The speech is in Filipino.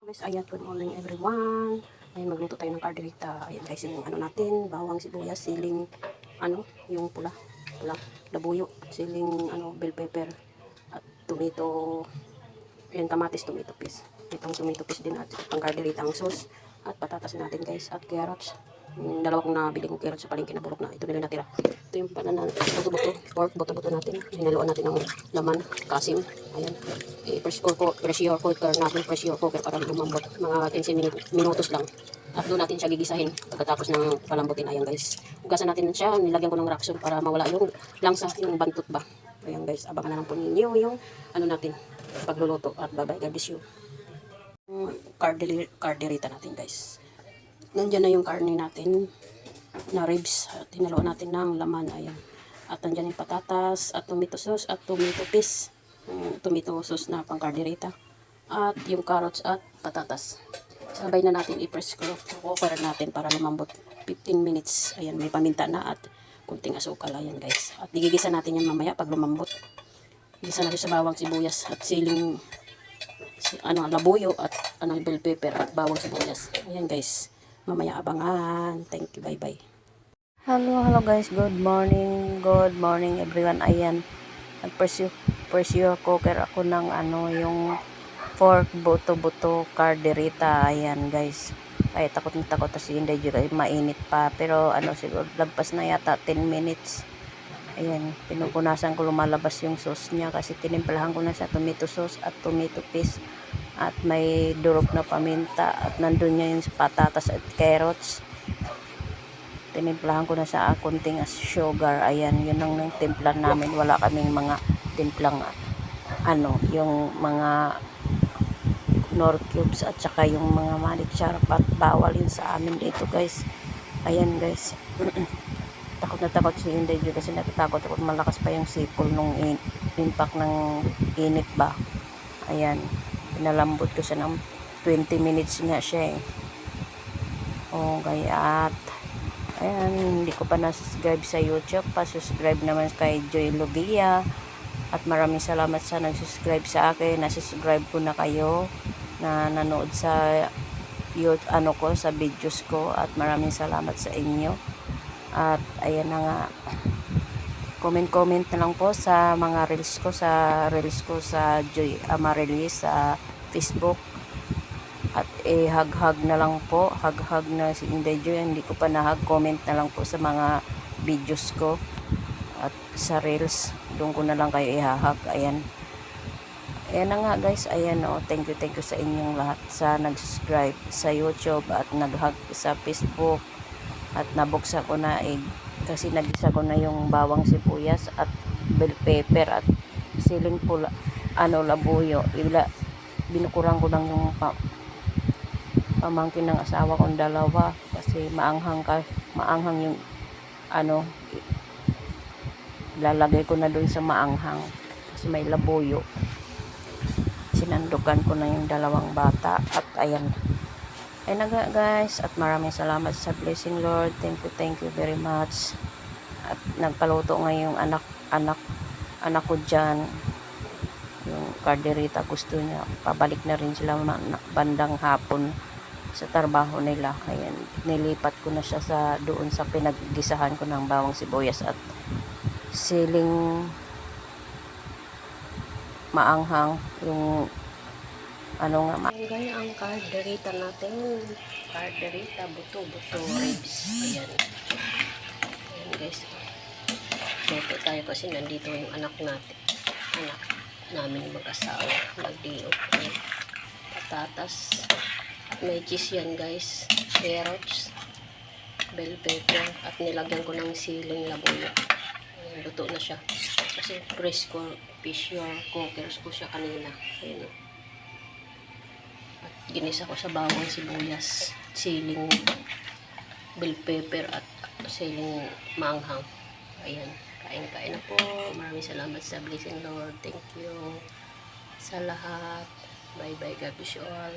Guys, ayan, good morning everyone. Ayan, magluto tayo ng carderita. Ayan guys, yung ano natin, bawang sibuyas, siling, yung pula, labuyo, siling, bell pepper, at tomato, ayan, kamatis, tomato paste. Itong tomato paste din at pang carderita ang sauce, at patatas natin guys, at carrots. Yung dalawa kong nabili kong carrots sa palengke na bulok na, ito nila natira. Ito yung buto-buto, pork, buto-buto natin. Hinaluan natin ng laman, kasim. Ayan. Pressure cooker natin, pressure cooker para lumambot. Mga 15 minutos lang. At doon natin siya gigisahin pagkatapos ng palambutin. Ayan guys. Ugasan natin siya, nilagyan ko ng Raxol para mawala yung langsa, yung bantot ba. Ayan guys, abangan na lang po ninyo yung natin, pagluluto. At bye-bye, God bless you. Carderita natin guys. Nandiyan na yung karne natin na ribs at hinaluan natin ng laman. Ayan. At nandiyan yung patatas at tomato sauce at tomato paste, tomato sauce na pang carderita, at yung carrots at patatas. Sabay na natin i-press cooker natin para lumambot 15 minutes. Ayan, may paminta na at kunting asukal. Ayan guys, at igigisa natin yan mamaya pag lumambot. Igisa natin sa bawang sibuyas at siling labuyo at bell pepper at bawang sibuyas. Ayan guys, mamaya abangan. Thank you, bye bye. Hello guys, good morning everyone. Ayan, nag-pressure cooker ako ng yung pork buto-buto carderita. Ayan guys, ay takot na takot kasi hindi guys, mainit pa, pero siguro lagpas na yata 10 minutes. Ayan, pinupunasan ko, lumalabas yung sauce niya kasi tinimplahan ko na sa tomato sauce at tomato paste at may durog na paminta at nandun niya yung patatas at carrots. Tinimplahan ko na sa kunting sugar. Ayan, yun ang timpla namin. Wala kaming mga timplang yung mga nor cubes at saka yung mga malik charpat. Bawal yun sa amin dito guys. Ayan guys. Takot na takot si Inday kasi natatakot ako malakas pa yung sipol nung impact ng init ba. Ayan, pinalambot ko siya ng 20 minutes nga siya eh. Okay, at ayan, hindi ko pa na-subscribe sa YouTube. Pa-subscribe naman kay Joy Logia. At maraming salamat sa nag-subscribe sa akin. Na-subscribe ko na kayo na nanood sa sa videos ko. At maraming salamat sa inyo. At ayan na nga. Comment na lang po sa mga reels ko sa Joy Amaryllis sa Facebook. At hug na lang po, hug na si Inday Joy. Hindi ko pa na-hug, comment na lang po sa mga videos ko at sa reels, doon ko na lang kayo ihahag. Ayan na nga guys. Ayan, thank you sa inyong lahat sa nag-subscribe sa YouTube at nag-hug sa Facebook. At nabuksan ko na kasi nagisa ko na yung bawang sibuyas at bell pepper at siling pula, labuyo. Binukuran ko lang yung pamangkin ng asawa kong dalawa kasi maanghang yung lalagay ko na dun sa maanghang kasi may labuyo. Sinandukan ko na yung dalawang bata at ayan na guys. At maraming salamat sa blessing Lord. Thank you very much. At nagpaluto ngayong anak ko dyan yung carderita. Gusto niya, pabalik na rin sila bandang hapon sa trabaho nila. Ayan, nilipat ko na siya doon sa pinaggisahan ko ng bawang sibuyas at siling maanghang yung Ganyan ang carderita natin. Carderita, buto-buto ribs. Ayan. Ayan guys. Luto tayo kasi nandito yung anak namin mag-asawa. Nagdiop. Patatas. At may cheese yan guys. Carrots. Bell pepper. At nilagyan ko ng siling labuyo. Ayan, luto na siya. Kasi pressure cookers ko siya kanina. Ayan o. Ginisa ko sa bawang sibuyas, siling bell pepper at siling manghang. Ayan, kain na po. Maraming salamat sa blessing Lord. Thank you sa lahat. Bye bye, God bless you all.